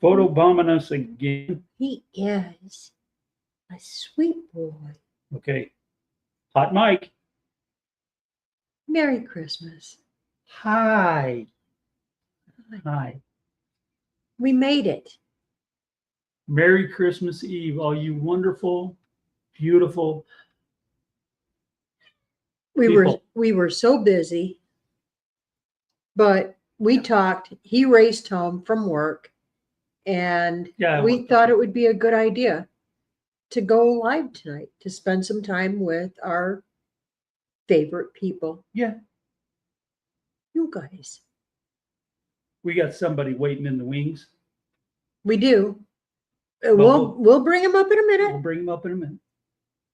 Photobombing us again. He is a sweet boy. Okay. Hot mic. Merry Christmas. Hi. Hi. We made it. Merry Christmas Eve, all you wonderful, beautiful people. We were so busy, but we talked. He raced home from work, and Yeah, I we worked thought on it would be a good idea to go live tonight to spend some time with our favorite people. Yeah. You guys. We got somebody waiting in the wings. We do. Well, We'll bring him up in a We'll minute. bring them up in a minute.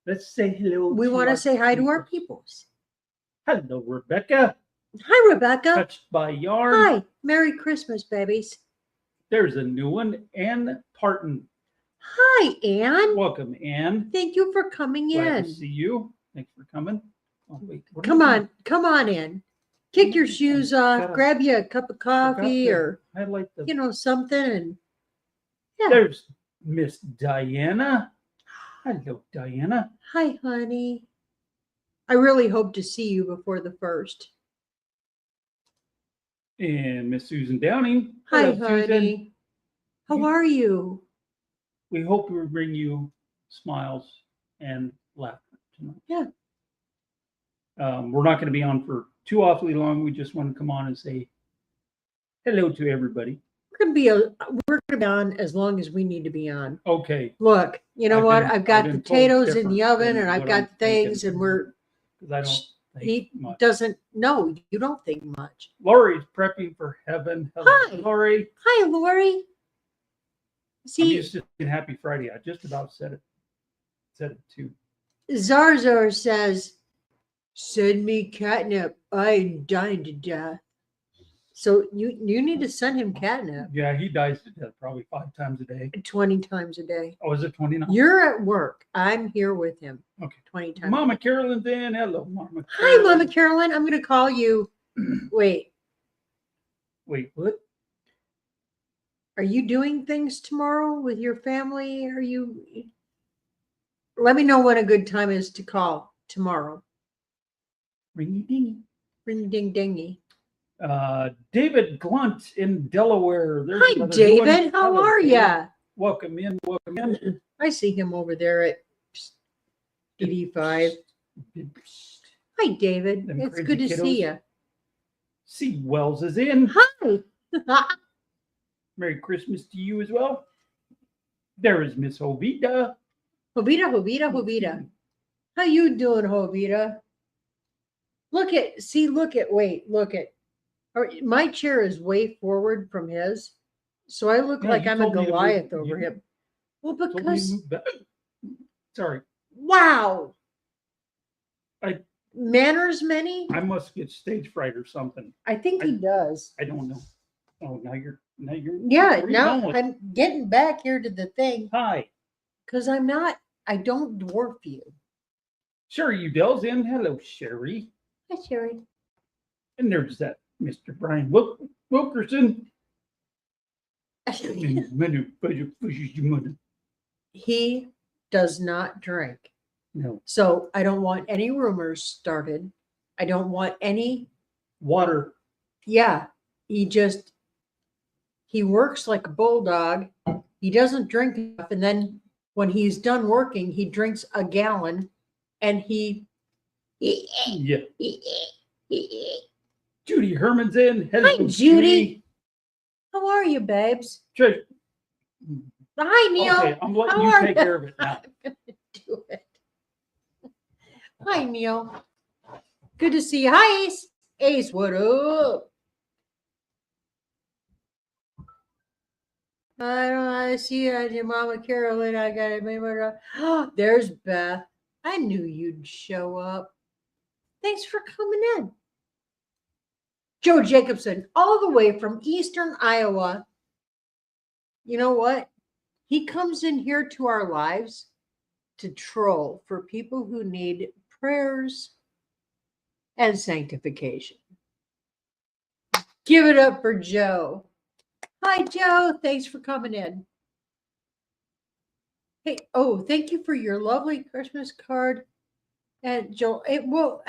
Let's say hello. We want to say hi to our peoples. Hello, Rebecca. Hi, Rebecca. Touched by Yarn. Hi. Merry Christmas, babies. There's a new one. Ann Parton. Hi, Ann. Welcome, Ann. Thank you for coming Glad in. to see you. Thanks for coming. Oh, wait. Come on in. Kick your shoes off. Gotta- Grab you a cup of coffee or highlight the. something, and yeah. There's Miss Diana. Hello, Diana. Hi, honey. I really hope to see you before the 1st. And Miss Susan Downing. Hi, Hello, Susan. honey. How are you? We hope we bring you smiles and laughter tonight. Yeah. We're not going to be on for too awfully long. We just want to come on and say hello to everybody. We're gonna be on as long as we need to be on. Okay. Look, you know I've what? been- I've got I've been told potatoes in the different oven, than and I've what got I'm thinking. things, and we're. Because I don't He think much. doesn't. No, you don't think much. Lori's prepping for heaven. Hello, Hi. Lori. Hi, Lori. I'm See, used to saying happy Friday. I just about said it. Said it too. Zarzar says, "Send me catnip. I'm dying to death." So you need to send him catnip Yeah, he dies to death probably 5 times a day. 20 times a day. Oh, is it 29? You're at work. I'm here with him. Okay. 20 times. Mama Carolyn's in. Hello, Mama. Hi, Mama Carolyn. I'm going to call you. Wait, Wait, what? are you doing things tomorrow with your family? Are you? Let me know when a good time is to call tomorrow. Ringy dingy. Ring ding dingy. David Glunt in Delaware. There's Hi, another new one. David. How Hello, are David. ya? Welcome in. Welcome in. I see him over there at 85. Hi, David. Them It's crazy good to see kiddos. you. C. Wells is in. Hi. Merry Christmas to you as well. There is Miss Ovita. Jovita. How you doing, Jovita? Look at, wait. My chair is way forward from his. So I look Yeah, like you I'm a told me to Goliath move- over you him. Well, Told me to because, move back. Sorry, wow. I- Manners many? I must get stage fright or something. I think he does. I don't know. Oh, now you're. Yeah, where are you now going? I'm getting back here to the thing Hi. because I don't dwarf you. Sherry Udell's in. Hello, Sherry. Hi, Sherry. And there's that Mr. Brian Wilkerson. He does not drink. No. So I don't want any rumors started. I don't want any. Water. Yeah. He works like a bulldog. He doesn't drink enough. And then when he's done working, he drinks a gallon and he. Yeah. Judy Herman's in. Hello, Hi, Judy. How are you, babes? Treasure. Hi, Neil. Okay, I'm letting How you are take ya? care of it now. I'm gonna do it. Hi, Neil. Good to see you. Hi, Ace. Ace, what up? I see you and your mama Carolyn. I got it. Oh, there's Beth. I knew you'd show up. Thanks for coming in. Joe Jacobson, all the way from Eastern Iowa. You know what? He comes in here to our lives to troll for people who need prayers and sanctification. Give it up for Joe. Hi, Joe. Thanks for coming in. Hey, oh, thank you for your lovely Christmas card. And Joe, it will.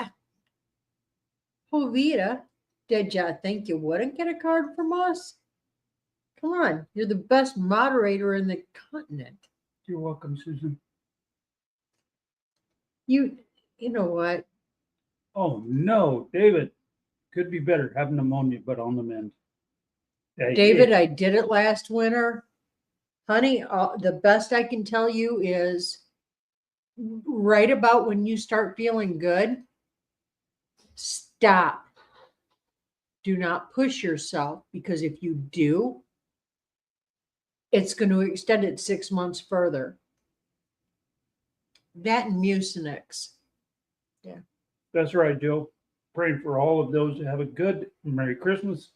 Jovita, did ya think you wouldn't get a card from us? Come on, you're the best moderator in the continent. You're welcome, Susan. You know what? Oh no, David. Could be better. Have pneumonia, but on the mend. Hey, David, I did it last winter. Honey, the best I can tell you is right about when you start feeling good, stop. Do not push yourself, because if you do, it's going to extend it 6 months further. That and Mucinex. Yeah. That's right, Joe. Praying for all of those to have a good Merry Christmas.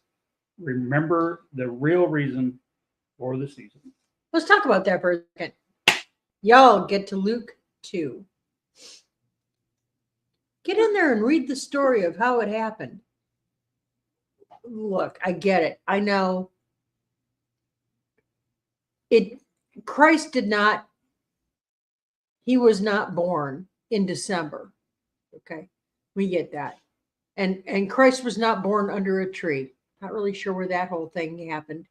Remember the real reason for the season. Let's talk about that for a second. Y'all get to Luke 2. Get in there and read the story of how it happened. Look, I get it. I know. Christ did not, he was not born in December. Okay. We get that. And Christ was not born under a tree. Not really sure where that whole thing happened.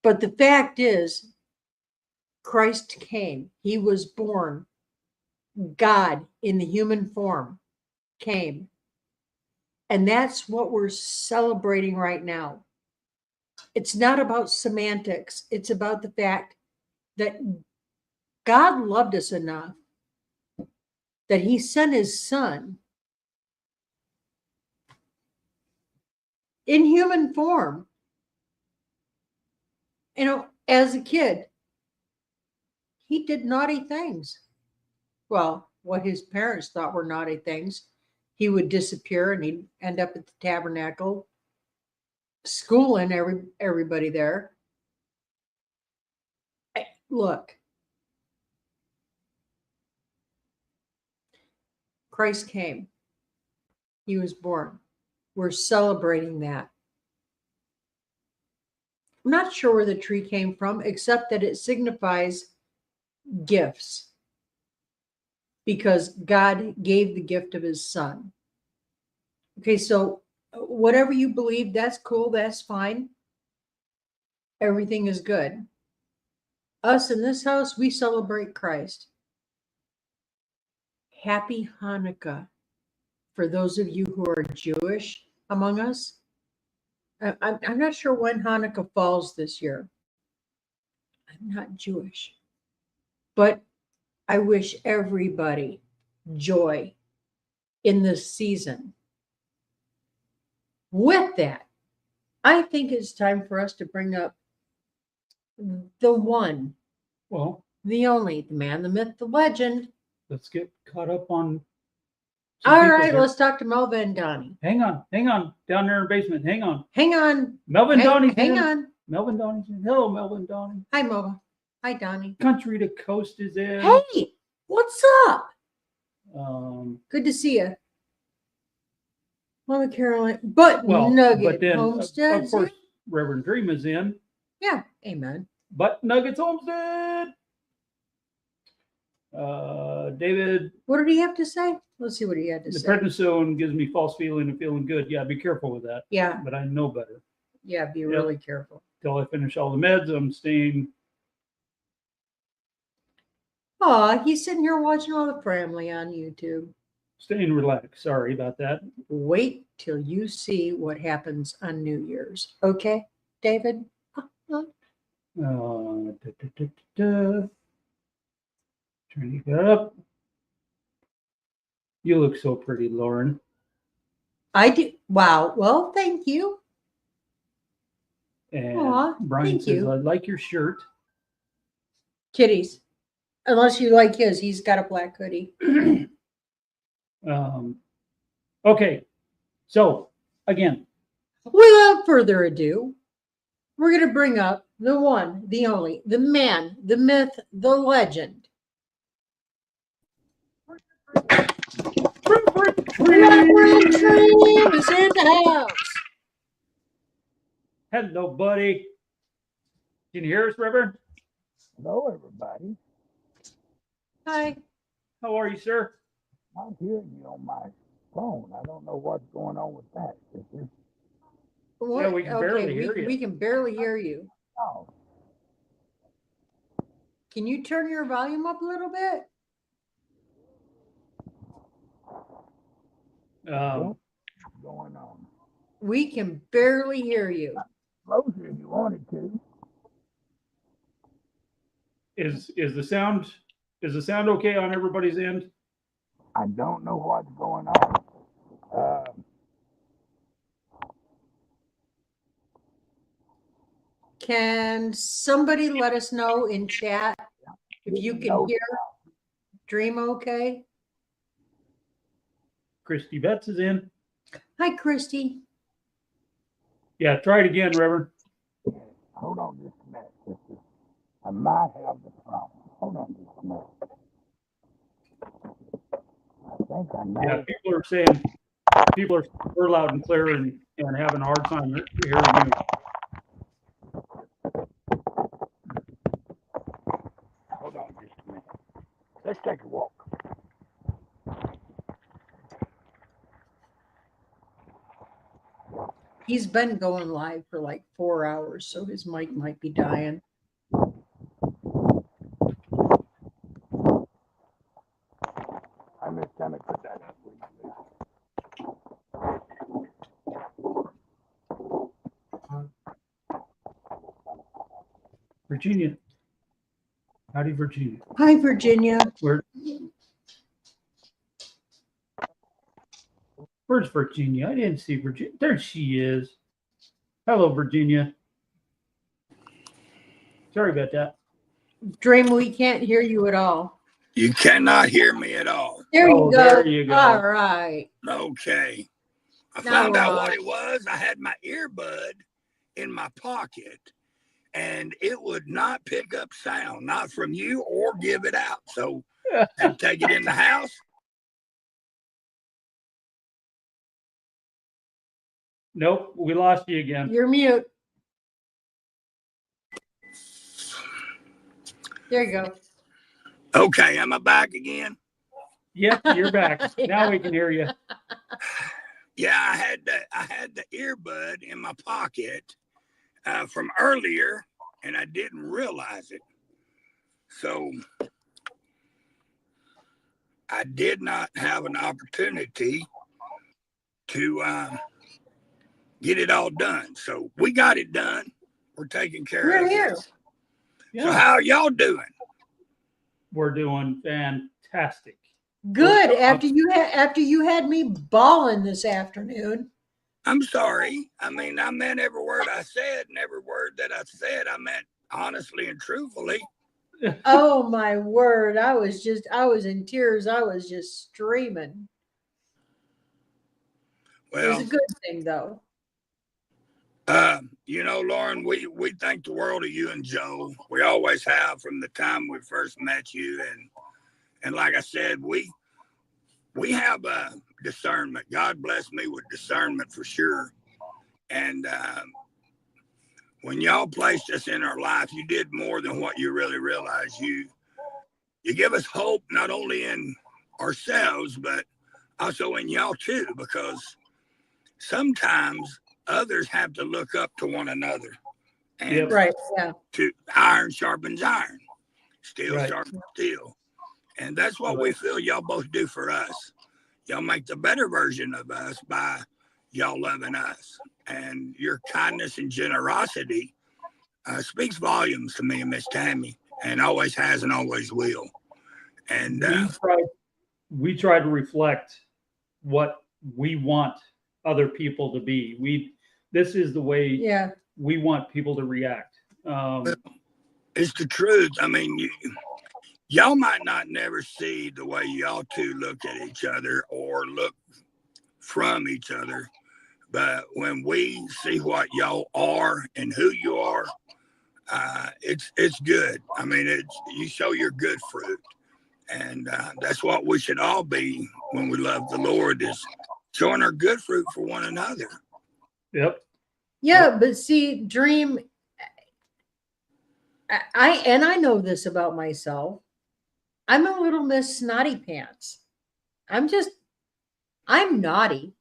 But the fact is, Christ came. He was born. God in the human form came. And that's what we're celebrating right now. It's not about semantics. It's about the fact that God loved us enough that he sent his son in human form. You know, as a kid, he did naughty things. Well, what his parents thought were naughty things. He would disappear and he'd end up at the tabernacle, schooling everybody there. Look, Christ came. He was born. We're celebrating that. I'm not sure where the tree came from, except that it signifies gifts, because God gave the gift of his son. Okay, so whatever you believe, that's cool, that's fine. Everything is good. Us in this house, we celebrate Christ. Happy Hanukkah for those of you who are Jewish among us. I'm not sure when Hanukkah falls this year. I'm not Jewish. But I wish everybody joy in this season. With that, I think it's time for us to bring up the one, Well, the only, the man, the myth, the legend. let's get caught up on. some All people right, here. let's talk to Melvin and Donnie. Hang on. Down there in the basement. Hang on. Hang on. Melvin Donnie's Hang in. on. Melvin Donnie's in. Hello, Melvin Donnie. Hi, Melvin. Hi, Donnie. Country to Coast is in. Hey, what's up? Good to see you. Mama Caroline. But Well, Nugget but then, of Homesteads. course, Reverend Dream is in. Yeah, amen. But Nuggets Homestead. David, What did he have to say? Let's see what he had to the say. prednisone gives me false feeling of feeling good. Yeah, be careful with that. Yeah, But I know better. yeah, be really careful. Till I finish all the meds, I'm staying. Aw, he's sitting here watching all the family on YouTube. Staying relaxed. Sorry about that. Wait till you see what happens on New Year's. Okay, David? Trying to get up. You look so pretty, Lauren. I do. Wow. Well, thank you. And Aw, Brian thank says, you. I like your shirt. Kitties. Unless you like his, he's got a black hoodie. Okay. So, again, Without further ado, we're going to bring up the one, the only, the man, the myth, the legend. Reverend Dream is in the house. Hello, buddy. Can you hear us, Reverend? Hello, everybody. Hi. How are you, sir? I'm hearing you on my phone. I don't know what's going on with that. What? we can barely Okay, hear you. we can barely hear you. Oh, Can you turn your volume up a little bit? Um, what's going on? We can barely hear you. Closer if you wanted to. is the sound okay on everybody's end? I don't know what's going on. Can somebody let us know in chat if you can hear Dream okay? Christy Betts is in. Hi, Christy. Yeah, try it again, Reverend. Hold on just a minute, sister. I might have the problem. Hold on just a minute. I think I know. Yeah, people are saying we're loud and clear and having a hard time hearing you. Hold on just a minute. Let's take a walk. He's been going live for like 4 hours, so his mic might be dying. I missed time to put that up. Virginia. Howdy, Virginia. Hi, Virginia. Where's Virginia? I didn't see Virginia. There she is. Hello, Virginia. Sorry about that. Dream, we can't hear you at all. You cannot hear me at all. There you go. There you go. All right. Okay. I Now found we're out on. what it was. I had my earbud in my pocket and it would not pick up sound, not from you or give it out. So I had to take it in the house. Nope, we lost you again. You're mute. There you go. Okay, am I back again? Yep, you're back. Now we can hear you. Yeah, I had the earbud in my pocket from earlier, and I didn't realize it. So I did not have an opportunity to get it all done. So we got it done. We're taking care We're of here. it. So Yeah, how are y'all doing? we're doing fantastic. Good. Well, After you had me bawling this afternoon. I'm sorry. I mean, I meant every word I said, and every word that I said, I meant honestly and truthfully. Oh my word. I was in tears. I was just streaming. It was Well, a good thing though. you know, Lauren, we think the world of you and Joe. We always have from the time we first met you, and like I said, we have discernment. God bless me with discernment for sure. And when y'all placed us in our life, you did more than what you really realize. You give us hope not only in ourselves, but also in y'all too, because sometimes others have to look up to one another. And Yep. Right. Yeah. to iron sharpens iron, steel Right. sharpens steel. And that's what we feel y'all both do for us. Y'all make the better version of us by y'all loving us. And your kindness and generosity speaks volumes to me and Miss Tammy, and always has and always will. And we try to reflect what we want other people to be. This is the way Yeah. we want people to react. it's the truth. I mean, y'all might not never see the way y'all two look at each other or look from each other, but when we see what y'all are and who you are, it's good. I mean, you show your good fruit, and that's what we should all be when we love the Lord, is showing our good fruit for one another. Yep. Yeah, but see, Dream, I know this about myself. I'm a little Miss Snotty Pants. I'm naughty.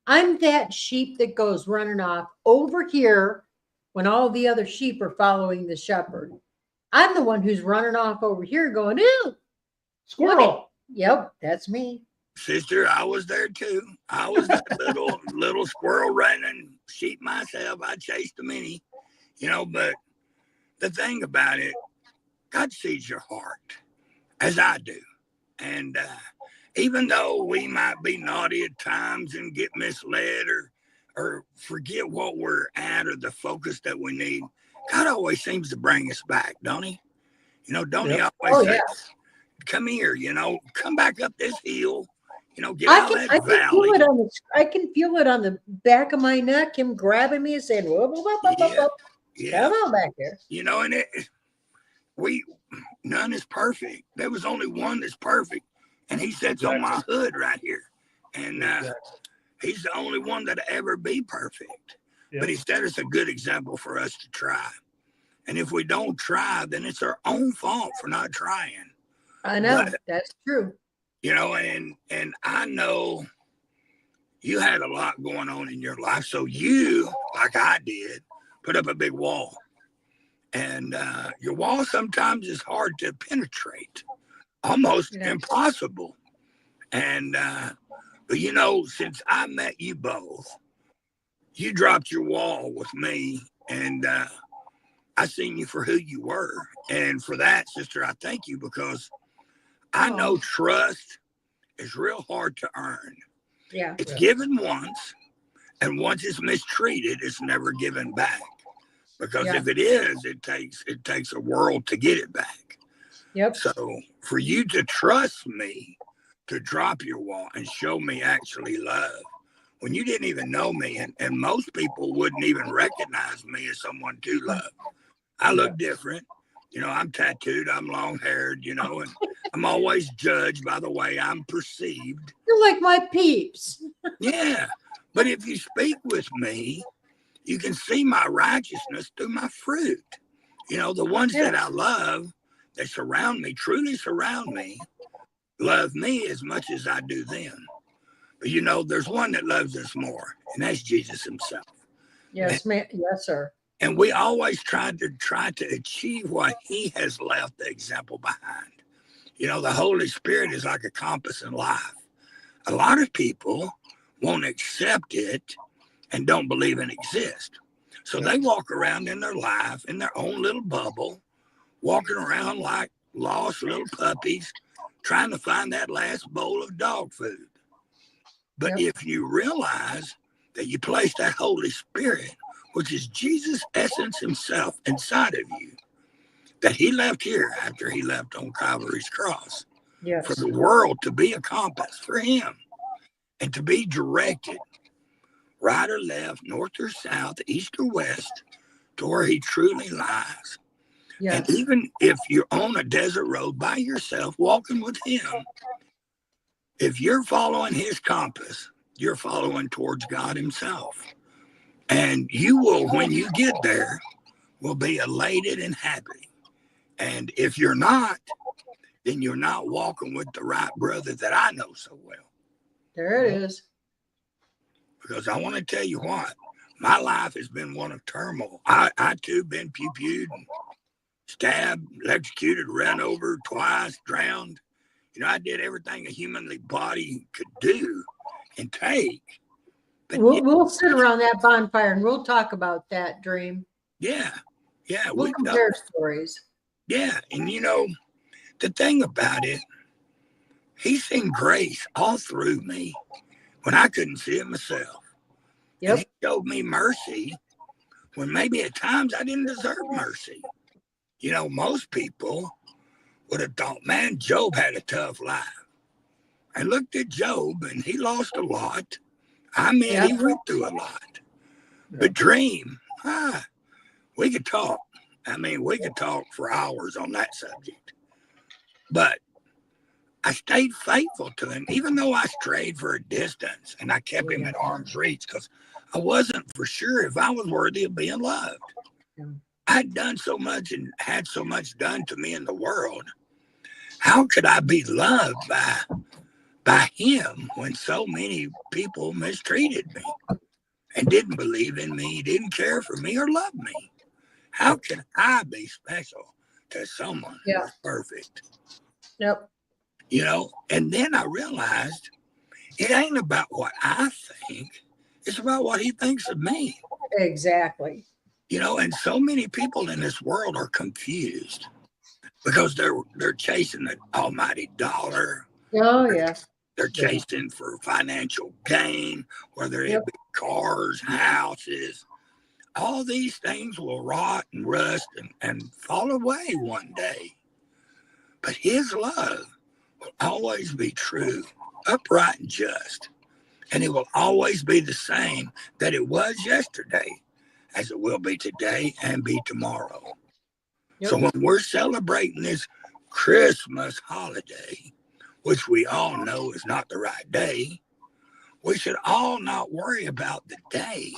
I'm that sheep that goes running off over here when all the other sheep are following the shepherd. I'm the one who's running off over here going, ew, Squirrel. yep, that's me. Sister, I was there too. I was that little squirrel running sheep myself. I chased them many, but the thing about it, God sees your heart, as I do. And even though we might be naughty at times and get misled or forget what we're at or the focus that we need, God always seems to bring us back, don't he? Don't he always say, come here, come back up this hill, get out of that valley. I can feel it on the back of my neck, him grabbing me and saying, whoop, whoop, whoop, whoop, whoop. Come on back here. And none is perfect. There was only one that's perfect, and he sits on my hood right here. And he's the only one that'll ever be perfect. Yep. But he set us a good example for us to try. And if we don't try, then it's our own fault for not trying. I know, that's true. And I know you had a lot going on in your life. So you, like I did, put up a big wall. And your wall sometimes is hard to penetrate, almost impossible. And, but since I met you both, you dropped your wall with me, and I seen you for who you were. And for that, sister, I thank you, because I know trust is real hard to earn. Yeah. It's given once, and once it's mistreated, it's never given back. Because if it is, it takes a world to get it back. Yep. So for you to trust me, to drop your wall and show me actually love, when you didn't even know me, and most people wouldn't even recognize me as someone to love. I look different. I'm tattooed, I'm long-haired, and I'm always judged by the way I'm perceived. You're like my peeps. Yeah. But if you speak with me, you can see my righteousness through my fruit. The ones that I love, that surround me, truly surround me, love me as much as I do them. But there's one that loves us more, and that's Jesus himself. Yes, ma'am. Yes, sir. And we always try to achieve what he has left the example behind. The Holy Spirit is like a compass in life. A lot of people won't accept it and don't believe it exists. So they walk around in their life, in their own little bubble, walking around like lost little puppies, trying to find that last bowl of dog food. But if you realize that you place that Holy Spirit, which is Jesus' essence himself, inside of you, that he left here after he left on Calvary's cross, for the world to be a compass for him and to be directed right or left, north or south, east or west, to where he truly lies. And even if you're on a desert road by yourself, walking with him, if you're following his compass, you're following towards God himself. And you will, when you get there, will be elated and happy. And if you're not, then you're not walking with the right brother that I know so well. There it is. Because I want to tell you what, my life has been one of turmoil. I too been pew-pewed, stabbed, electrocuted, run over twice, drowned. I did everything a humanly body could do and take. But we'll sit around that bonfire and we'll talk about that, Dream. Yeah. We'll compare stories. Yeah. And the thing about it, he's seen grace all through me when I couldn't see it myself. And he showed me mercy when maybe at times I didn't deserve mercy. Most people would have thought, man, Job had a tough life. I looked at Job and he lost a lot. He went through a lot. But Dream, we could talk. We could talk for hours on that subject. But I stayed faithful to him, even though I strayed for a distance and I kept him at arm's reach, because I wasn't for sure if I was worthy of being loved. Yeah. I'd done so much and had so much done to me in the world. How could I be loved by him when so many people mistreated me and didn't believe in me, didn't care for me or love me? How can I be special to someone Yeah. who's perfect? Yep. You know, and then I realized it ain't about what I think, it's about what he thinks of me. Exactly. You know, and so many people in this world are confused because they're chasing the almighty dollar. Oh, yes. They're Yeah. chasing for financial gain, whether Yep. it be cars, houses. All these things will rot and rust and fall away one day. But his love will always be true, upright, and just. And it will always be the same that it was yesterday, as it will be today and be tomorrow. Yep. So when we're celebrating this Christmas holiday, which we all know is not the right day, we should all not worry about the day,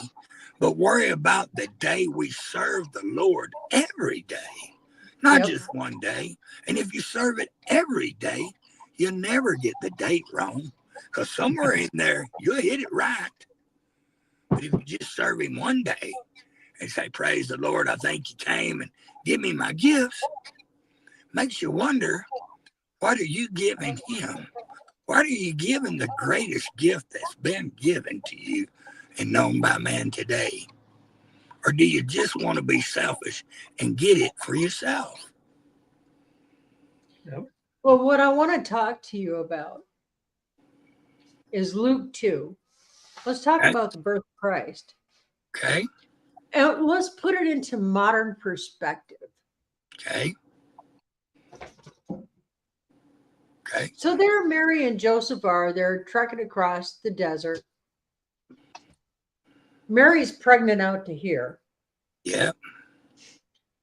but worry about the day we serve the Lord every day, not Yep. just one day. And if you serve it every day, you'll never get the date wrong, because somewhere in there, you'll hit it right. But if you just serve him one day and say, praise the Lord, I thank you came and give me my gifts, makes you wonder, what are you giving him? What are you giving the greatest gift that's been given to you and known by man today? Or do you just want to be selfish and get it for yourself? Yep. Well, what I want to talk to you about is Luke 2. Let's talk Okay. about the birth of Christ. Okay. And let's put it into modern perspective. Okay. Okay. So there Mary and Joseph are, they're trekking across the desert. Mary's pregnant out to here. Yeah.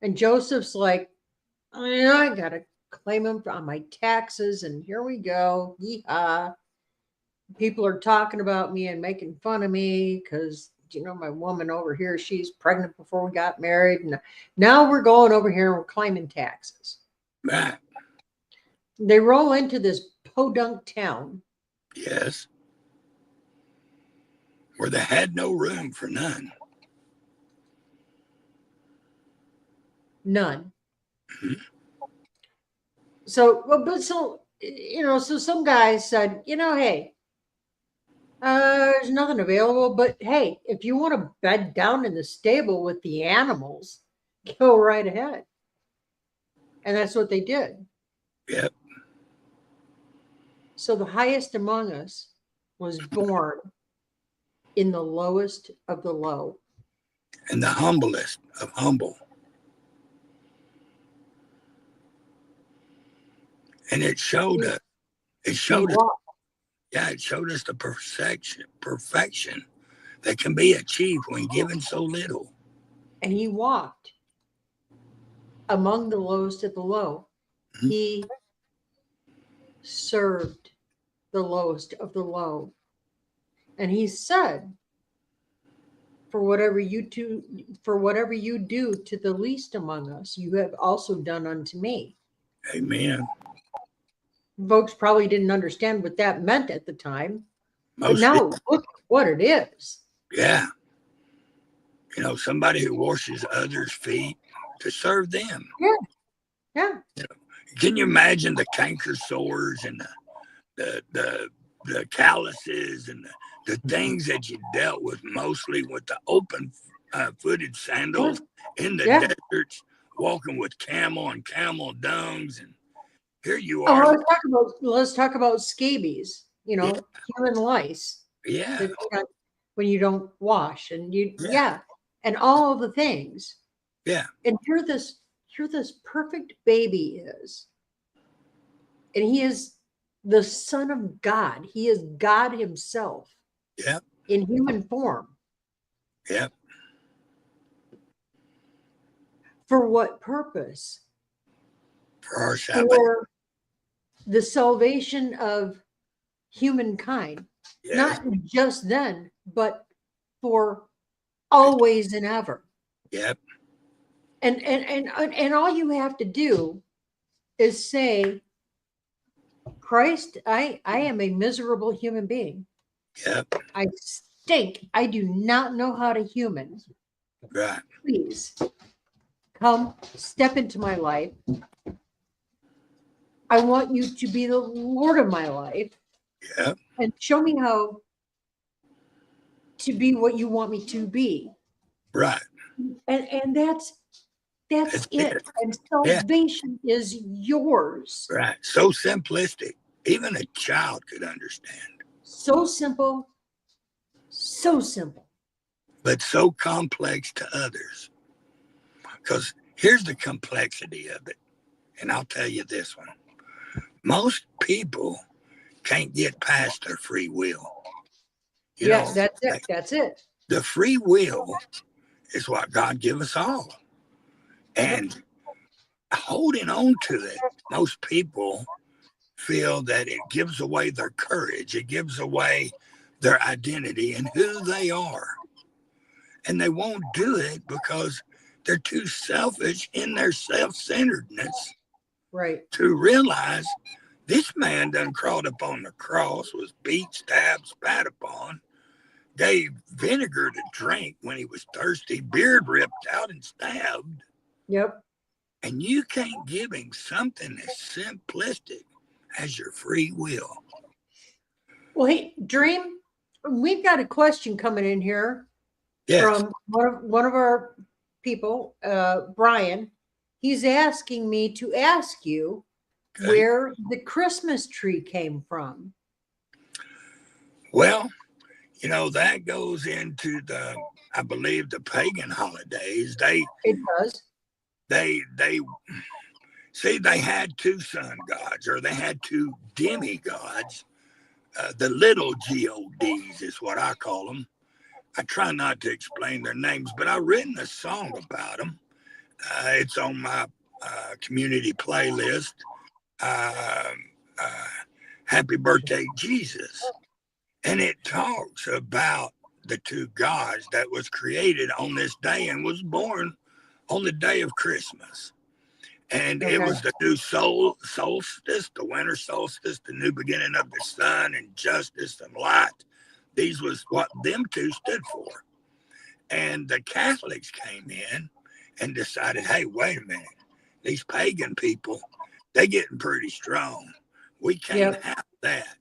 And Joseph's like, I got to claim him on my taxes. And here we go. Yeehaw. People are talking about me and making fun of me because, my woman over here, she's pregnant before we got married. And now we're going over here and we're claiming taxes. Right. They roll into this podunk town. Yes. Where they had no room for none. None. Mhm. So some guys said, hey, there's nothing available, but hey, if you want to bed down in the stable with the animals, go right ahead. And that's what they did. Yep. So the highest among us was born in the lowest of the low. And the humblest of humble. And it showed us. It showed us. Yeah, it showed us the perfection that can be achieved when given so little. And he walked among the lowest of the low. Mhm. He served the lowest of the low. And he said, for whatever you do to the least among us, you have also done unto me. Amen. Folks probably didn't understand what that meant at the time. But Most now look what it is. Yeah. Somebody who washes others' feet to serve them. Yeah. Can you imagine the canker sores and the calluses and the things that you dealt with mostly with the open footed sandals in the deserts, walking with camel and camel dungs, and here you are. Let's talk about scabies. Human lice. Yeah. When you don't wash and and all of the things. Yeah. And here this perfect baby is. And he is the Son of God. He is God himself. Yeah. In human form. Yeah. For what purpose? For our salvation. For the salvation of humankind. Yes. Not just then, but for always and ever. Yep. And all you have to do is say, Christ, I am a miserable human being. Yep. I stink. I do not know how to human. Right. Please come step into my life. I want you to be the Lord of my life Yep. and show me how to be what you want me to be. Right. And that's That's it. it. And Yeah. salvation is yours. Right. So simplistic. Even a child could understand. So simple. So simple. But so complex to others. Because here's the complexity of it. And I'll tell you this one. Most people can't get past their free will. You Yes, know, that's it. That's it. the free will is what God give us all. And holding on to it, most people feel that it gives away their courage. It gives away their identity and who they are. And they won't do it because they're too selfish in their self-centeredness Right. to realize this man done crawled up on the cross, was beat, stabbed, spat upon, gave vinegar to drink when he was thirsty, beard ripped out and stabbed. Yep. And you can't give him something as simplistic as your free will. Well, hey, Dream, we've got a question coming in here Yes. from one of our people, Brian. He's asking me to ask you Okay. where the Christmas tree came from. Well, you know, that goes into the, I believe, the pagan holidays. It does. They see, they had two sun gods, or they had two demigods. The little gods is what I call them. I try not to explain their names, but I've written a song about them. It's on my community playlist. Happy Birthday, Jesus. And it talks about the two gods that was created on this day and was born on the day of Christmas. And it was the new solstice, the winter solstice, the new beginning of the sun and justice and light. These was what them two stood for. And the Catholics came in and decided, hey, wait a minute. These pagan people, they getting pretty strong. We can't have that.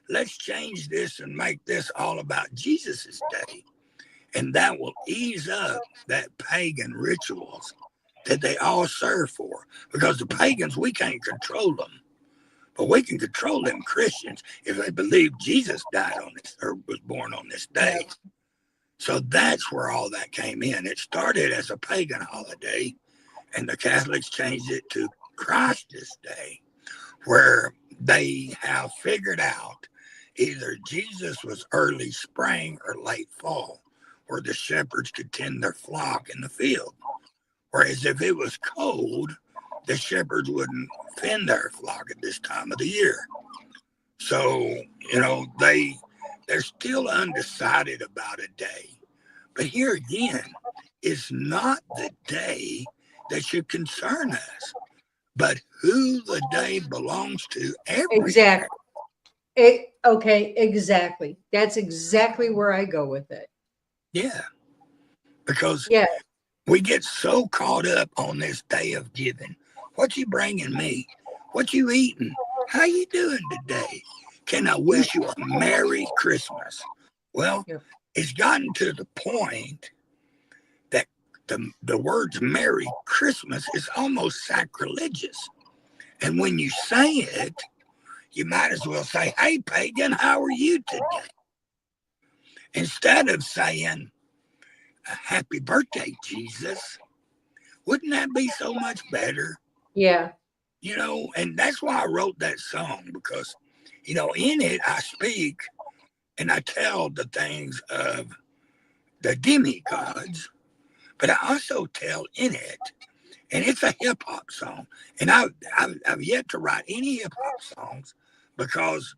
Let's change this and make this all about Jesus's day. And that will ease up that pagan rituals that they all serve for. Because the pagans, we can't control them. But we can control them Christians if they believe Jesus died on this or was born on this day. So that's where all that came in. It started as a pagan holiday, and the Catholics changed it to Christ's Day, where they have figured out either Jesus was early spring or late fall, where the shepherds could tend their flock in the field. Whereas if it was cold, the shepherds wouldn't fend their flock at this time of the year. So, you know, they're still undecided about a day. But here again, it's not the day that should concern us, but who the day belongs to. Exactly. Okay, exactly. That's exactly where I go with it. Yeah. Because we get so caught up on this day of giving. What you bringing me? What you eating? How you doing today? Can I wish you a Merry Christmas? Well, it's gotten to the point that the words Merry Christmas is almost sacrilegious. And when you say it, you might as well say, hey, pagan, how are you today? Instead of saying, happy birthday, Jesus. Wouldn't that be so much better? Yeah. You know, and that's why I wrote that song, because, you know, in it I speak and I tell the things of the demigods, but I also tell in it, and it's a hip hop song. And I've yet to write any hip hop songs because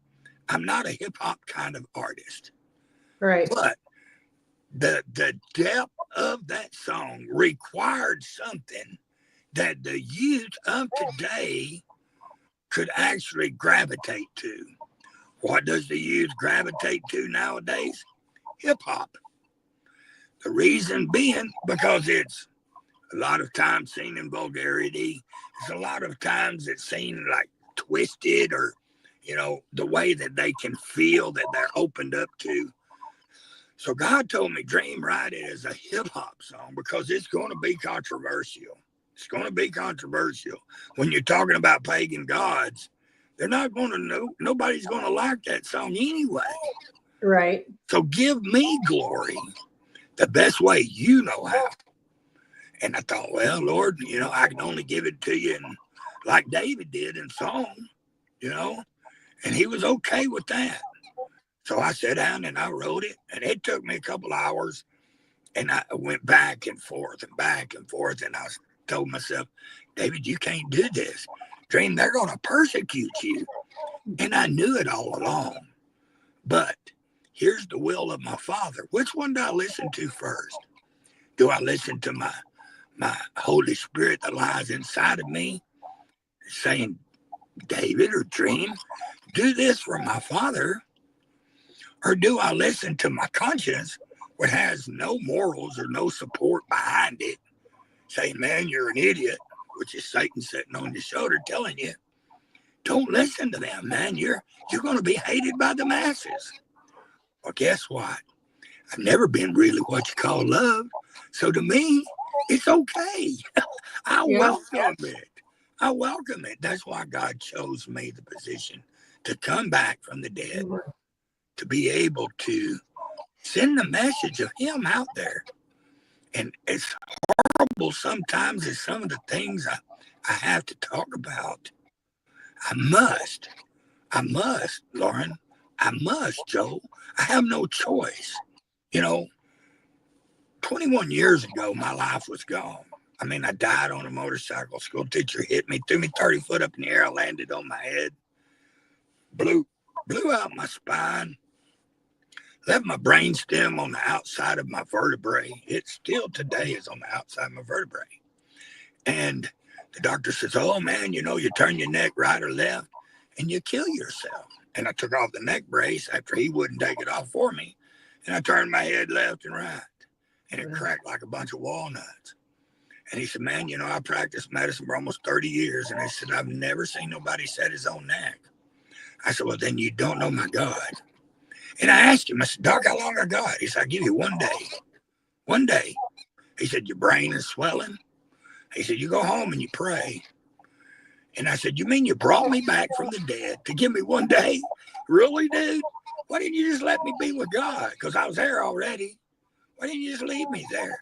I'm not a hip hop kind of artist. Right. But the depth of that song required something that the youth of today could actually gravitate to. What does the youth gravitate to nowadays? Hip hop. The reason being because it's a lot of times seen in vulgarity. It's a lot of times it's seen like twisted, or, you know, the way that they can feel that they're opened up to. So God told me, Dream, write it as a hip hop song because it's going to be controversial. It's going to be controversial. When you're talking about pagan gods, they're not going to know. Nobody's going to like that song anyway. Right. So give me glory the best way you know how. And I thought, well, Lord, you know, I can only give it to you in, like David did in song, you know, and he was okay with that. So I sat down and I wrote it, and it took me a couple hours, and I went back and forth and back and forth, and I told myself, David, you can't do this. Dream, they're going to persecute you. And I knew it all along. But here's the will of my Father. Which one do I listen to first? Do I listen to my Holy Spirit that lies inside of me saying, David or Dream, do this for my Father? Or do I listen to my conscience, which has no morals or no support behind it, saying, man, you're an idiot, which is Satan sitting on your shoulder telling you, don't listen to them, man. You're going to be hated by the masses. Well, guess what? I've never been really what you call love. So to me, it's okay. I welcome it. I welcome it. That's why God chose me the position to come back from the dead, to be able to send the message of him out there. And it's horrible sometimes as some of the things I have to talk about. I must, Lauren. I must, Joe. I have no choice. You know, 21 years ago, my life was gone. I mean, I died on a motorcycle. School teacher hit me, threw me 30 foot up in the air. I landed on my head, blew out my spine, left my brain stem on the outside of my vertebrae. It still today is on the outside of my vertebrae. And the doctor says, oh, man, you know, you turn your neck right or left and you kill yourself. And I took off the neck brace after he wouldn't take it off for me. And I turned my head left and right. And it cracked like a bunch of walnuts. And he said, man, you know, I practiced medicine for almost 30 years. And I said, I've never seen nobody set his own neck. I said, well, then you don't know my God. And I asked him, I said, Doc, how long I got? He said, I'll give you 1 day. 1 day. He said, your brain is swelling. He said, you go home and you pray. And I said, you mean you brought me back from the dead to give me 1 day? Really, dude? Why didn't you just let me be with God? Because I was there already. Why didn't you just leave me there?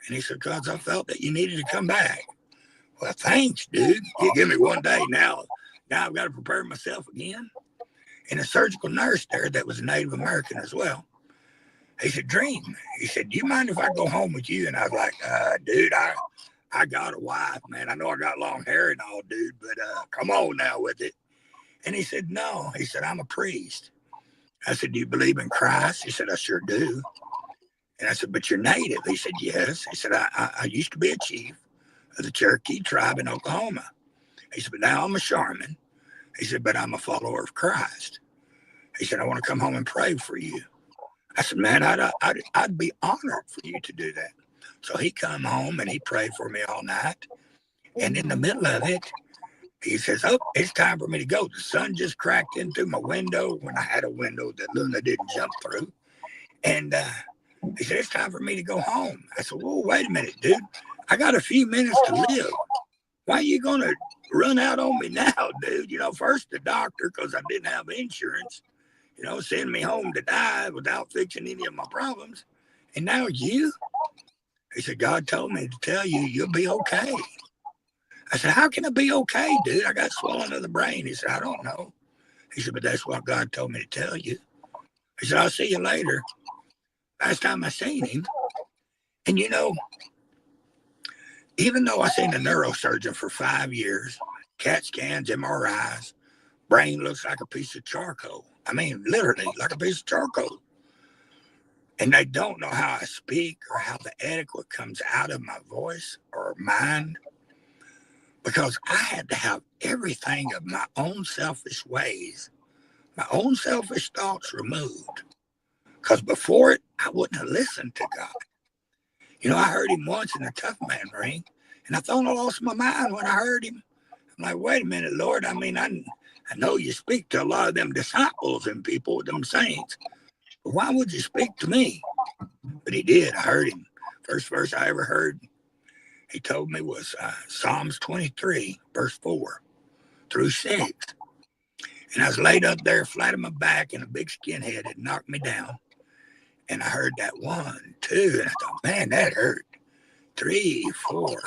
And he said, because I felt that you needed to come back. Well, thanks, dude. You give me 1 day. Now I've got to prepare myself again. And a surgical nurse there that was a Native American as well. He said, Dream. He said, do you mind if I go home with you? And I was like, dude, I got a wife, man. I know I got long hair and all, dude, but come on now with it. And he said, no. He said, I'm a priest. I said, do you believe in Christ? He said, I sure do. And I said, but you're Native. He said, yes. He said, I used to be a chief of the Cherokee tribe in Oklahoma. He said, but now I'm a Charmin. He said, but I'm a follower of Christ. He said, I want to come home and pray for you. I said, man, I'd be honored for you to do that. So he come home and he prayed for me all night. And in the middle of it, he says, oh, it's time for me to go. The sun just cracked in through my window when I had a window that Luna didn't jump through. And he said, it's time for me to go home. I said, well, wait a minute, dude. I got a few minutes to live. Why are you going to run out on me now, dude? You know, first the doctor, because I didn't have insurance, you know, send me home to die without fixing any of my problems. And now you? He said, God told me to tell you, you'll be okay. I said, how can I be okay, dude? I got swelling of the brain. He said, I don't know. He said, but that's what God told me to tell you. He said, I'll see you later. Last time I seen him. And, you know, even though I seen a neurosurgeon for 5 years, CAT scans, MRIs, brain looks like a piece of charcoal. I mean, literally like a piece of charcoal. and they don't know how I speak or how the etiquette comes out of my voice or mind, because I had to have everything of my own selfish ways, my own selfish thoughts removed. Because before it, I wouldn't have listened to God. You know, I heard him once in the Tough Man ring, and I thought I lost my mind when I heard him. I'm like, wait a minute, Lord. I mean, I know you speak to a lot of them disciples and people, them saints, but why would you speak to me? But he did. I heard him. First verse I ever heard, he told me, was Psalms 23, verse 4 through 6. And I was laid up there flat on my back, and a big skinhead had knocked me down. And I heard that 1, 2, and I thought, man, that hurt. 3, 4.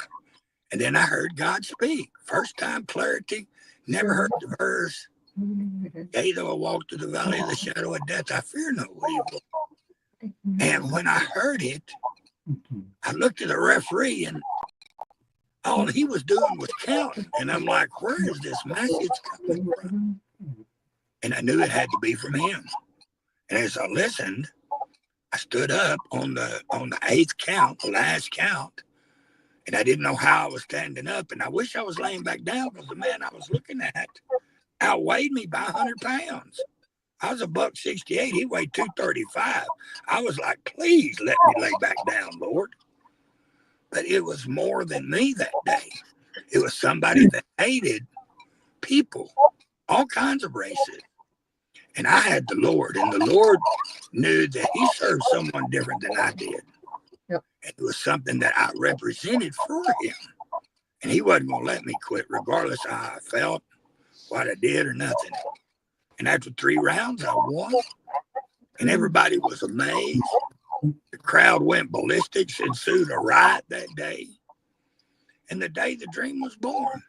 And then I heard God speak. First time clarity, never heard the verse. Yea, though I walk through the valley of the shadow of death, I fear no evil. And when I heard it, I looked at the referee, and all he was doing was counting. And I'm like, where is this message coming from? And I knew it had to be from him. And as I listened, I stood up on the 8th count, the last count, and I didn't know how I was standing up. And I wish I was laying back down, because the man I was looking at outweighed me by 100 pounds. I was $168. He weighed 235. I was like, please let me lay back down, Lord. But it was more than me that day. It was somebody that hated people, all kinds of races. And I had the Lord, and the Lord knew that he served someone different than I did. Yep. It was something that I represented for him. And he wasn't going to let me quit, regardless of how I felt, what I did, or nothing. And after 3 rounds, I won. And everybody was amazed. The crowd went ballistic, ensued a riot that day. And the day the dream was born.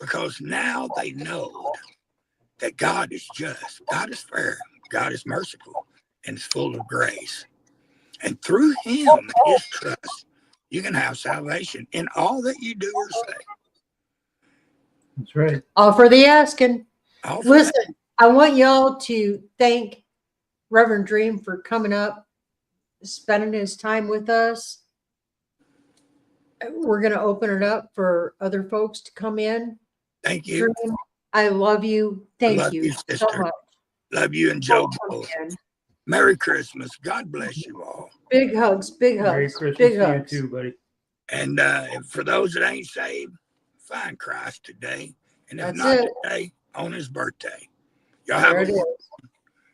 Because now they know that God is just, God is fair, God is merciful, and is full of grace. And through him and his trust, you can have salvation in all that you do or say. That's right. All for the asking. All for Listen, that. I want y'all to thank Reverend Dream for coming up, spending his time with us. We're going to open it up for other folks to come in. Thank you. Dream, I love you. Thank love you, so sister. much. Love you and Joe Welcome both. again. Merry Christmas. God bless you all. Big hugs, big hugs, Merry Christmas big to hugs. you too, buddy. And for those that ain't saved, find Christ today. And if That's not it. today, on his birthday. Y'all There have it a is.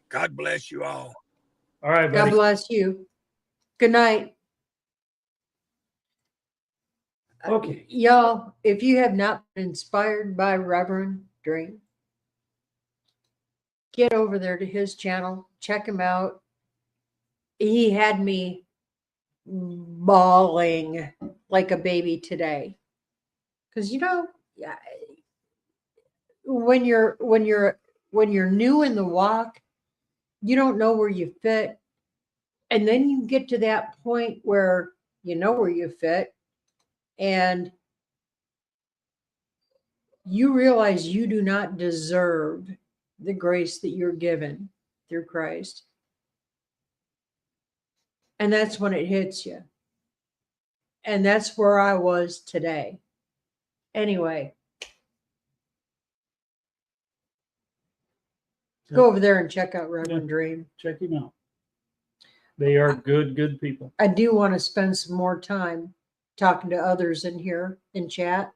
God bless you all. All right, God buddy. bless you. Good night. Okay. Y'all, if you have not been inspired by Reverend Dream, get over there to his channel, check him out. He had me bawling like a baby today. Because yeah, when you're new in the walk, you don't know where you fit. And then you get to that point where you know where you fit, and you realize you do not deserve the grace that you're given through Christ. And that's when it hits you. And that's where I was today. Anyway, go over there and check out Reverend Dream. Check him out. They are good people. I do want to spend some more time talking to others in here in chat.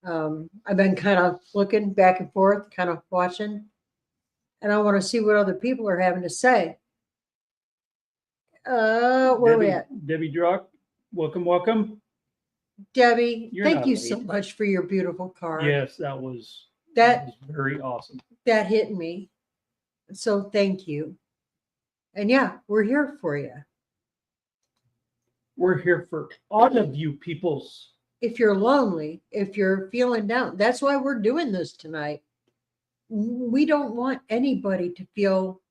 I've been kind of looking back and forth, kind of watching, and I want to see what other people are having to say. Where are we at? Debbie Drock, welcome. Debbie, You're thank not you late. so much for your beautiful card. Yes, that was That very awesome. that hit me. So thank you. And yeah, we're here for you. We're here for all of you peoples. If you're lonely, if you're feeling down, that's why we're doing this tonight. We don't want anybody to feel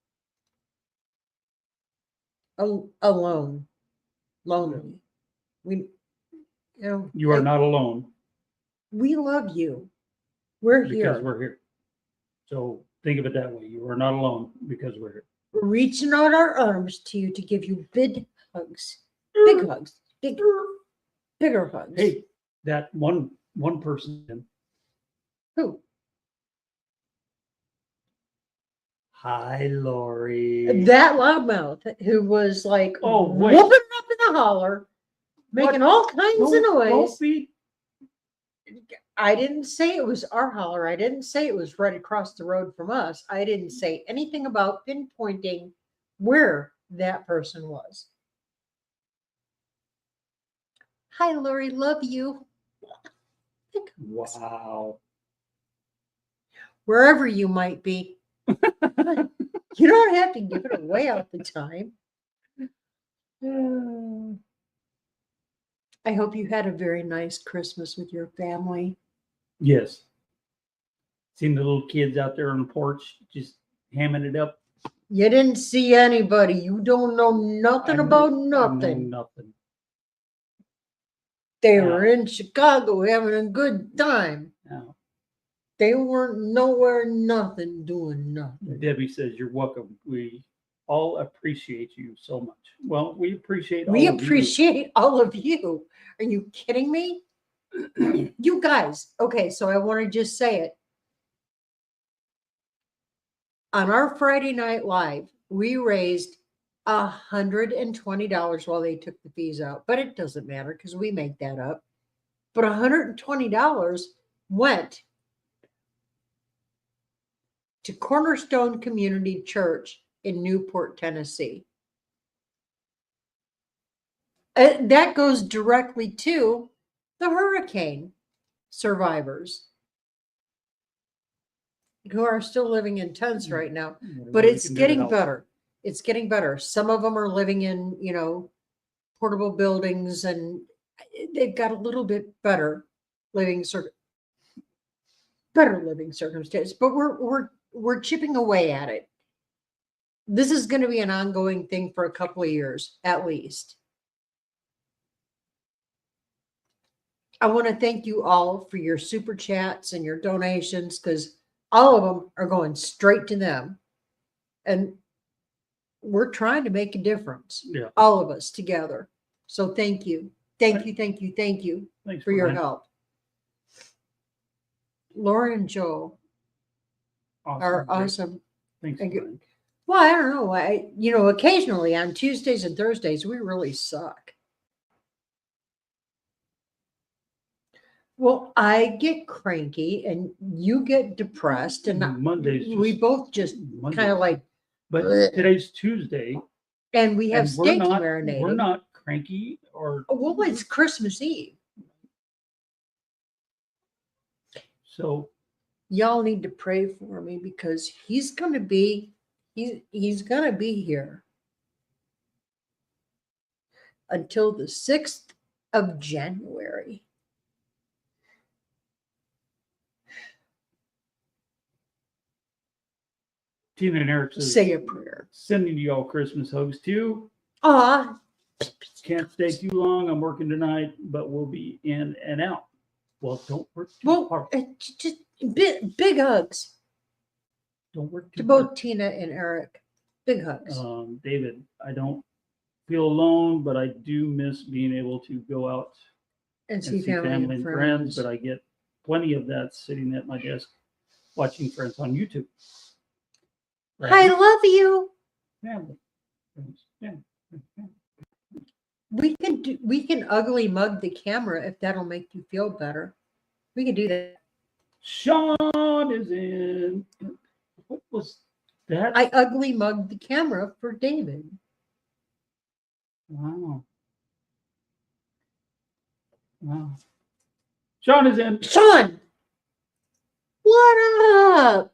alone, lonely. You are not alone We love you. We're because here. we're here. So think of it that way. You are not alone because we're here. reaching out our arms to you to give you big hugs. Big hugs. Bigger hugs. Hey, that one person. Who? Hi, Lori. That loudmouth who was like Oh, wait. whooping up in the holler, making all kinds of Don't noise. be. I didn't say it was our holler. I didn't say it was right across the road from us. I didn't say anything about pinpointing where that person was. Hi, Lori. Love you. Wow. Wherever you might be. You don't have to give it away all the time. I hope you had a very nice Christmas with your family. Yes. Seen the little kids out there on the porch just hamming it up. You didn't see anybody. You don't know nothing about I nothing. know nothing. They Yeah. were in Chicago having a good time. No. They weren't nowhere, nothing, doing nothing. Debbie says you're welcome. We all appreciate you so much. Well, we appreciate We all of you. appreciate all of you. Are you kidding me? You guys, okay, so I want to just say it. On our Friday Night Live, we raised $120 while they took the fees out, but it doesn't matter because we make that up. But $120 went to Cornerstone Community Church in Newport, Tennessee. That goes directly to the hurricane survivors who are still living in tents right now. But it's getting better. It's getting better. Some of them are living in, portable buildings, and they've got a little bit better living circumstances. But we're chipping away at it. This is going to be an ongoing thing for a couple of years, at least. I want to thank you all for your super chats and your donations, because all of them are going straight to them. And we're trying to make a difference. Yeah. All of us together. So thank you. Thank you. Thanks For your Brian. help. Laura and Joe are Great. awesome. Thanks. Thank you. Brian. Well, I don't know. Occasionally on Tuesdays and Thursdays, we really suck. Well, I get cranky and you get depressed, and Mondays we both just Mondays. kind of like, But today's Tuesday. and we have and steak we're not, marinated. We're not cranky or. Well, it's Christmas Eve. So Y'all need to pray for me because he's going to be here until the 6th of January. Tina and Eric says, Say a prayer. sending you all Christmas hugs too. Aw. Can't stay too long. I'm working tonight, but we'll be in and out. Well, don't work too Well, hard. just big hugs Don't work to too both hard. Tina and Eric. Big hugs. David, I don't feel alone, but I do miss being able to go out and and see see family and friends. But I get plenty of that sitting at my desk watching Friends on YouTube. I love you. Family. Friends. Yeah. We can ugly mug the camera if that'll make you feel better. We can do that. Sean is in. What was that? I ugly mugged the camera for David. Wow. Wow. Sean is in. Sean, what up?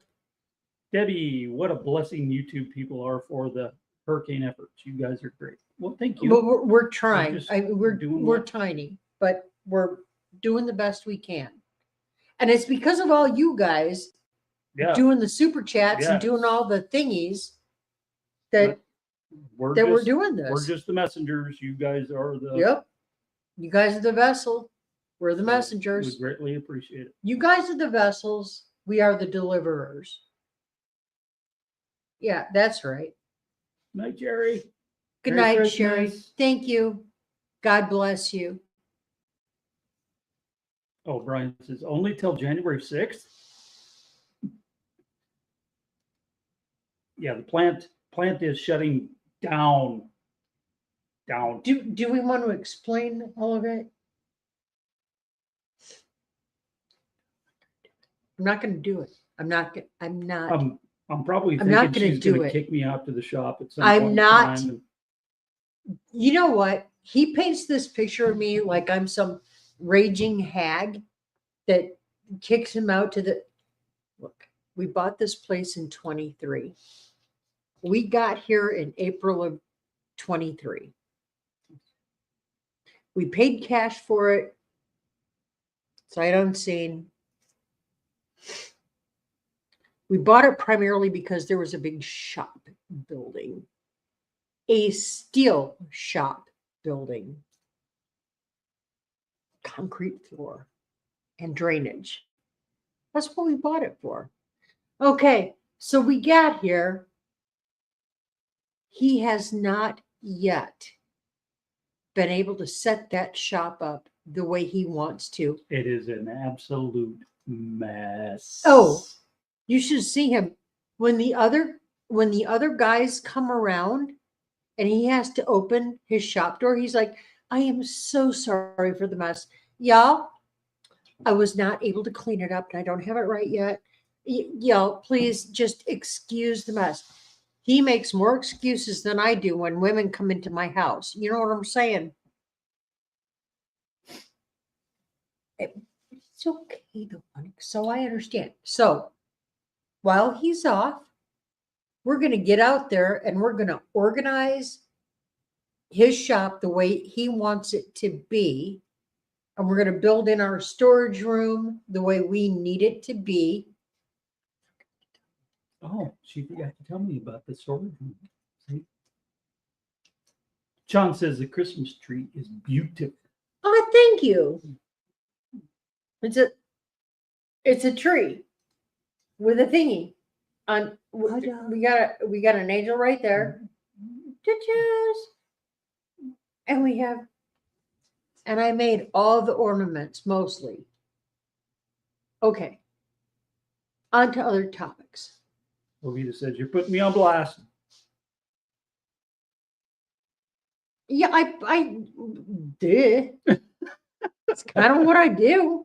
Debbie, what a blessing YouTube people are for the hurricane efforts. You guys are great. Well, thank you. Well, we're trying. just We're doing we're what- tiny, but we're doing the best we can. And it's because of all you guys Yeah. doing the super chats and Yes. doing all the thingies that We're we're just, doing this. we're just the messengers. You guys are the. Yep. You guys are the vessel. We're the So messengers. We greatly appreciate it. You guys are the vessels. We are the deliverers. Yeah, that's right. Night, Jerry. Good Merry night, Sherry. Christmas. Thank you. God bless you. Oh, Brian says only till January 6th. Yeah, the plant is shutting down. Do we want to explain all of it? I'm not going to do it. I'm not. I'm probably I'm not thinking gonna she's do going to it. kick me out to the shop at some I'm point in not. time. You know what? He paints this picture of me like I'm some raging hag that kicks him out to the. Look, we bought this place in 23. We got here in April of 23. We paid cash for it. Sight unseen. We bought it primarily because there was a big shop building, a steel shop building, concrete floor, and drainage. That's what we bought it for. Okay, so we got here. He has not yet been able to set that shop up the way he wants to. It is an absolute mess. Oh, you should see him when the other guys come around and he has to open his shop door. He's like, I am so sorry for the mess. Y'all, I was not able to clean it up and I don't have it right yet. Y'all, please just excuse the mess. He makes more excuses than I do when women come into my house. You know what I'm saying? It's okay though, honey. So I understand. So while he's off, we're going to get out there and we're going to organize his shop the way he wants it to be. And we're going to build in our storage room the way we need it to be. Oh, she forgot to tell me about the storage room. See? John says the Christmas tree is beautiful. Oh, thank you. It's a tree with a thingy on. We got an angel right there. And and I made all the ornaments mostly. Okay. On to other topics. Ovita says you're putting me on blast. Yeah, I did. It's kind of what I do.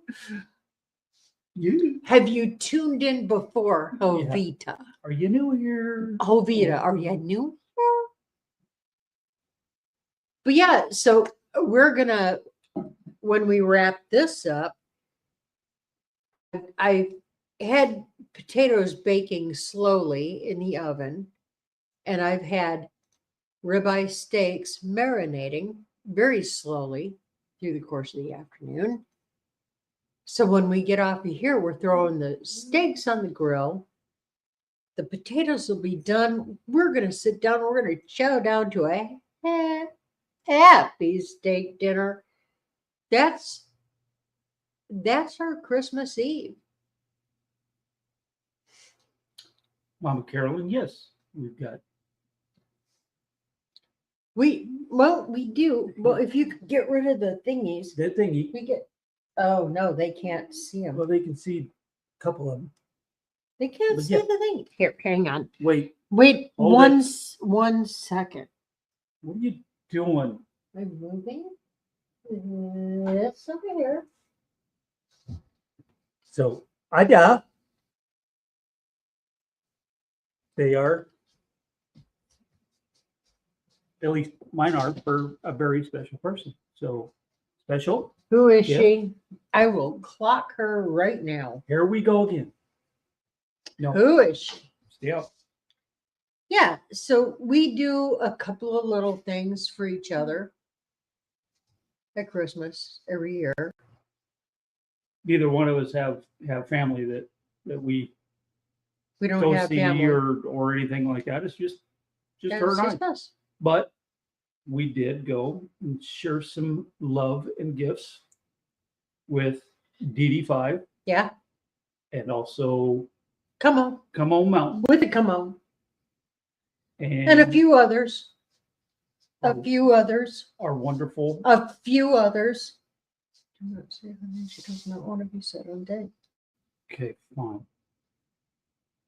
You Have you tuned in before, Ovita? are you new here? Ovita, are you new here? But yeah, so we're gonna, when we wrap this up, I had potatoes baking slowly in the oven, and I've had ribeye steaks marinating very slowly through the course of the afternoon. So when we get off of here, we're throwing the steaks on the grill. The potatoes will be done. We're going to sit down. We're going to chow down to a happy steak dinner. That's our Christmas Eve. Mama Carolyn, yes, we've got. We do. Well, if you could get rid of the thingies, That thingy. we get. Oh no, they can't see them. Well, they can see a couple of them. They can't but see yeah. the thing. Here, hang on. Wait, Wait, Hold one second. what are you doing? I'm moving this over here. So, Ada, they are, at least mine are, for a very special person. So, special. Who is Yeah. she? I will clock her right now. Here we go again. No, Who is she? stay up. Yeah, so we do a couple of little things for each other at Christmas every year. Neither one of us have family that we We don't go have see family. or anything like that. It's just Yeah, her it's and I. just us. But we did go and share some love and gifts with DD5 Yeah, and also come on Come On Mountain. with it. Come on. And a few others. A Oh. few others. are wonderful. A few others. Do not say her name. She does not want to be said on day. Okay, fine.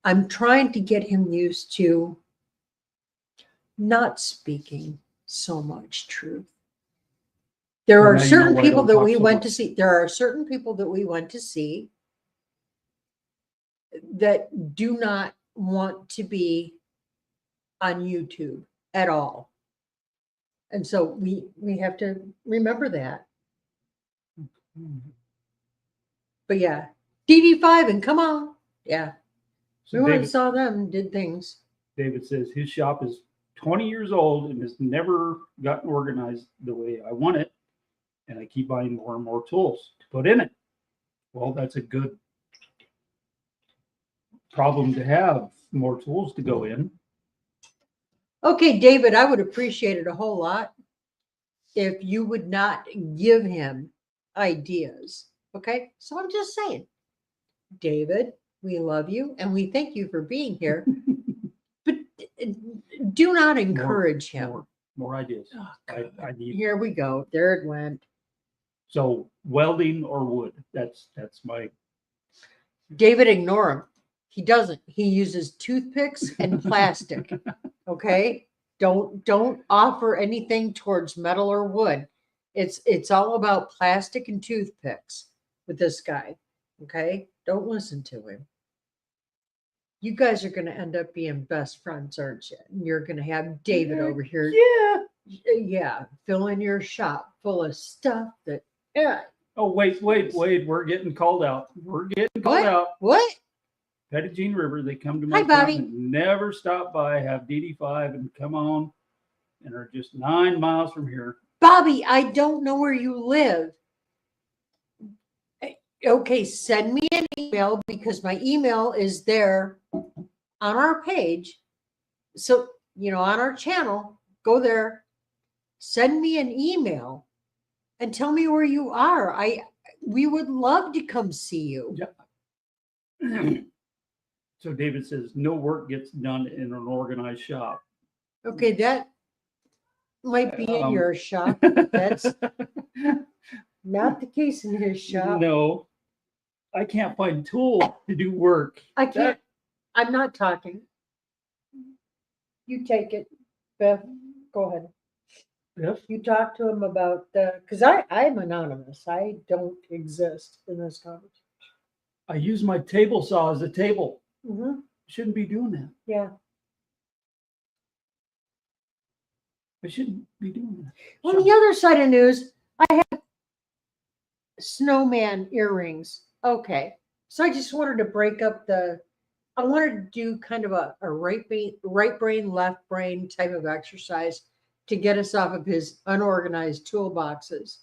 I'm trying to get him used to not speaking so much truth. There Well, are now you know certain why I people don't that talk we so went much. to see. There are certain people that we went to see that do not want to be on YouTube at all. And so we have to remember that. But yeah, DD5 and come on. Yeah. So We went and David, saw them and did things. David says his shop is 20 years old and has never gotten organized the way I want it. And I keep buying more and more tools to put in it. Well, that's a good problem to have, more tools to go in. Okay, David, I would appreciate it a whole lot if you would not give him ideas. Okay, so I'm just saying, David, we love you and we thank you for being here, but do not encourage him. More ideas. Oh, I God. need Here we go. There it went. so welding or wood. That's my David, ignore him. He doesn't. He uses toothpicks and plastic. Okay. Don't offer anything towards metal or wood. It's all about plastic and toothpicks with this guy. Okay. Don't listen to him. You guys are going to end up being best friends, aren't you? And you're going to have David over here. yeah. Yeah. Filling your shop full of stuff that, yeah. Oh wait, we're getting called out. We're getting called What? out. What? Petit Jean River, they come to my Hi, Bobby. farm and never stop by, have DD5 and come on and are just 9 miles from here. Bobby, I don't know where you live. Okay, send me an email because my email is there on our page. So, on our channel, go there, send me an email and tell me where you are. We would love to come see you. So David says no work gets done in an organized shop. Okay, that might be in your shop. That's not the case in his shop. No, I can't find tools to do work. I can't. I'm not talking. You take it, Beth. Go ahead. Yes. You talk to him about because I'm anonymous. I don't exist in this conversation. I use my table saw as a table. Mm-hmm. Shouldn't be doing that. Yeah. I shouldn't be doing that. On the other side of news, I have snowman earrings. Okay. So I just wanted to break up I wanted to do kind of a right brain, left brain type of exercise to get us off of his unorganized toolboxes.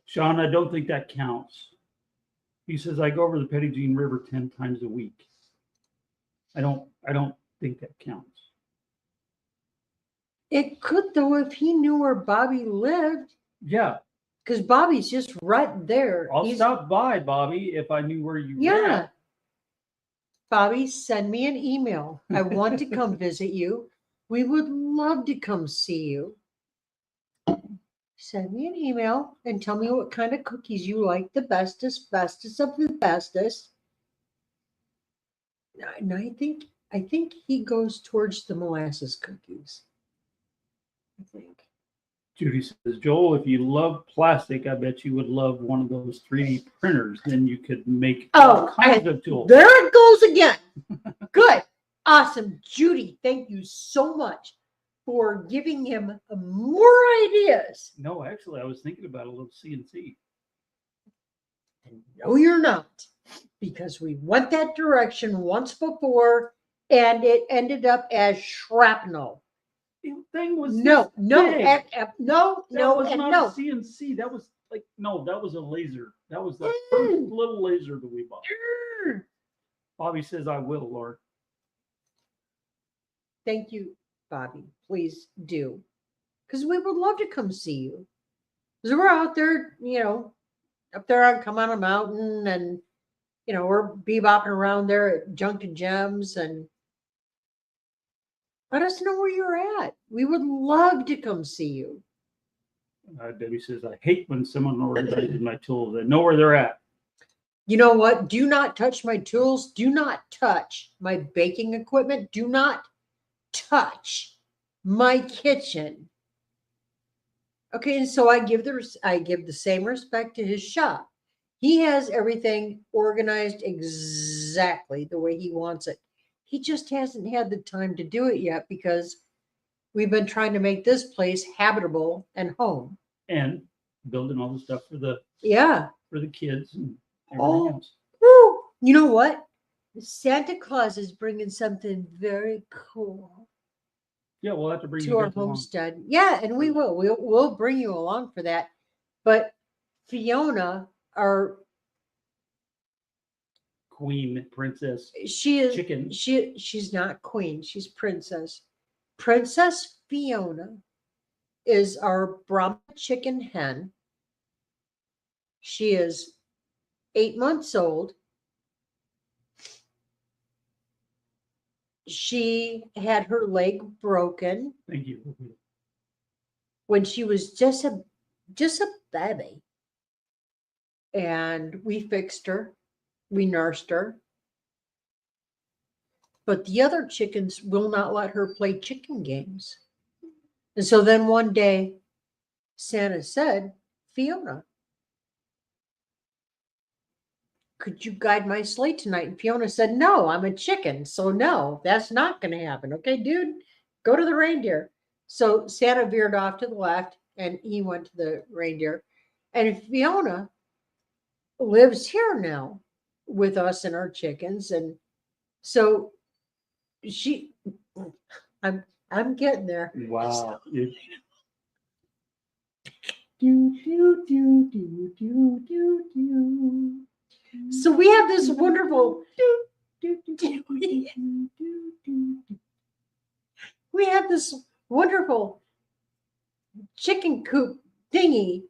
Sean, I don't think that counts. He says I go over the Petit Jean River 10 times a week. I don't think that counts. It could though if he knew where Bobby lived, Yeah, because Bobby's just right there. I'll He's- stop by, Bobby, if I knew where you were Yeah. at. Bobby, send me an email. I want to come visit you. We would love to come see you. Send me an email and tell me what kind of cookies you like the bestest of the bestest. And I think he goes towards the molasses cookies. I think. Judy says, Joel, if you love plastic, I bet you would love one of those 3D printers. Then you could make all kinds of tools. There it goes again. Good. Awesome. Judy, thank you so much for giving him more ideas. No, actually, I was thinking about a little CNC. No, you're not, because we went that direction once before and it ended up as shrapnel. The thing was No, this no, big. no, That no, was and not no. a CNC. That was like, no, that was a laser. That was the first little laser that we bought. Bobby says, I will, Lord. Thank you, Bobby. Please do. Because we would love to come see you. Because we're out there, up there on Come On a Mountain and we're bebopping around there at Junk and Gems, and let us know where you're at. We would love to come see you. Debbie says, I hate when someone organizes my tools. I know where they're at. You know what? Do not touch my tools. Do not touch my baking equipment. Do not touch my kitchen. Okay, and so I give the same respect to his shop. He has everything organized exactly the way he wants it. He just hasn't had the time to do it yet because we've been trying to make this place habitable and home. And building all the stuff for the kids and everything else. Woo! You know what? Santa Claus is bringing something very cool Yeah, we'll have to bring to you our guys along. homestead. Yeah, and we will. We'll bring you along for that. But Fiona, our Queen, princess, she is chicken. she's not queen, she's princess. Princess Fiona is our Brahma chicken hen. She is 8 months old. She had her leg broken Thank you. when she was just a baby. And we fixed her. We nursed her. But the other chickens will not let her play chicken games. And so then one day, Santa said, Fiona, could you guide my sleigh tonight? And Fiona said, no, I'm a chicken. So no, that's not going to happen. Okay, dude, go to the reindeer. So Santa veered off to the left and he went to the reindeer. And Fiona lives here now with us and our chickens. And so I'm getting there. Wow. So we have this wonderful chicken coop thingy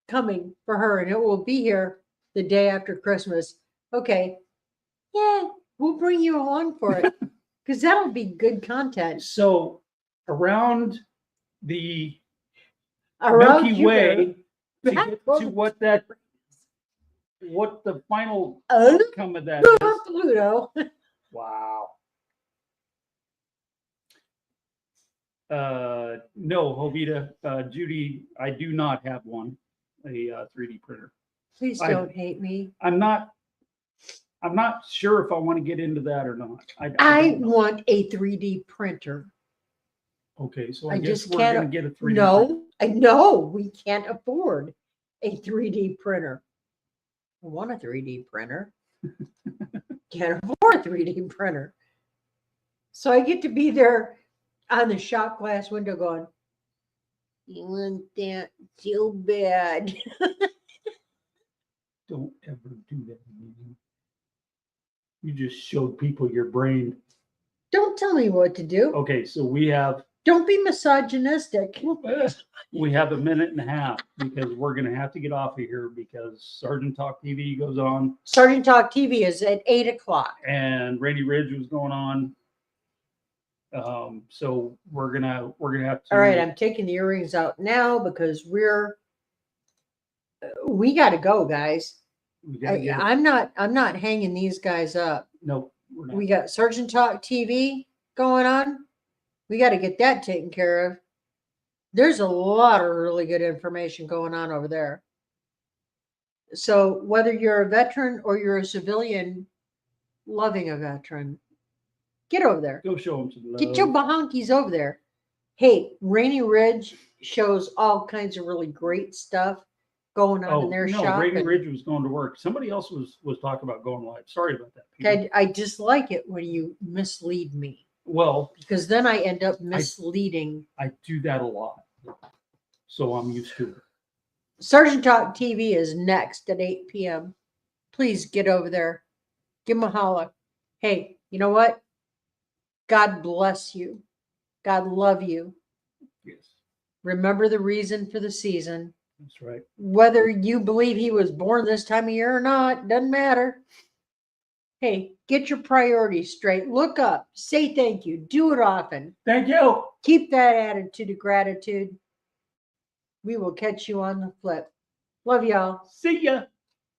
coming for her, and it will be here the day after Christmas. Okay. Yeah, we'll bring you along for it because that'll be good content. So around the Around Milky here, Way, to back get on to the- what the final Oh, outcome of that is. Pluto. Wow. No, Jovita, Judy, I do not have one, a 3D printer. Please don't hate me. I'm not sure if I want to get into that or not. I I don't know. want a 3D printer. Okay, so I I guess just we're can't- gonna get a 3D printer. No, I know we can't afford a 3D printer. I want a 3D printer. Can't afford a 3D printer. So I get to be there on the shop glass window going, you want that so bad. Don't ever do that again. You just showed people your brain. Don't tell me what to do. Okay, so we have Don't be misogynistic. a minute and a half because we're gonna have to get off of here because Sergeant Talk TV goes on Sergeant Talk TV is at 8 o'clock. and Rainy Ridge was going on. So we're gonna have to. All right, I'm taking the earrings out now because we got to go, guys. we gotta get it. I'm not hanging these guys up. No, we're not. We got Sergeant Talk TV going on. We got to get that taken care of. There's a lot of really good information going on over there. So whether you're a veteran or you're a civilian loving a veteran, get over there. Go show them some love. Get your bahonkies over there. Hey, Rainy Ridge shows all kinds of really great stuff going on in their shop. Rainy and Ridge was going to work. Somebody else was talking about going live. Sorry about that. Peter. I dislike it when you mislead me Well, because then I end up misleading. I do that a lot, so I'm used to it. Sergeant Talk TV is next at 8 p.m. Please get over there. Give them a holler. Hey, you know what? God bless you. God love you. Yes. Remember the reason for the season. That's right. Whether you believe he was born this time of year or not, doesn't matter. Hey, get your priorities straight. Look up. Say thank you. Do it often. Thank you. Keep that attitude of gratitude. We will catch you on the flip. Love y'all. See ya.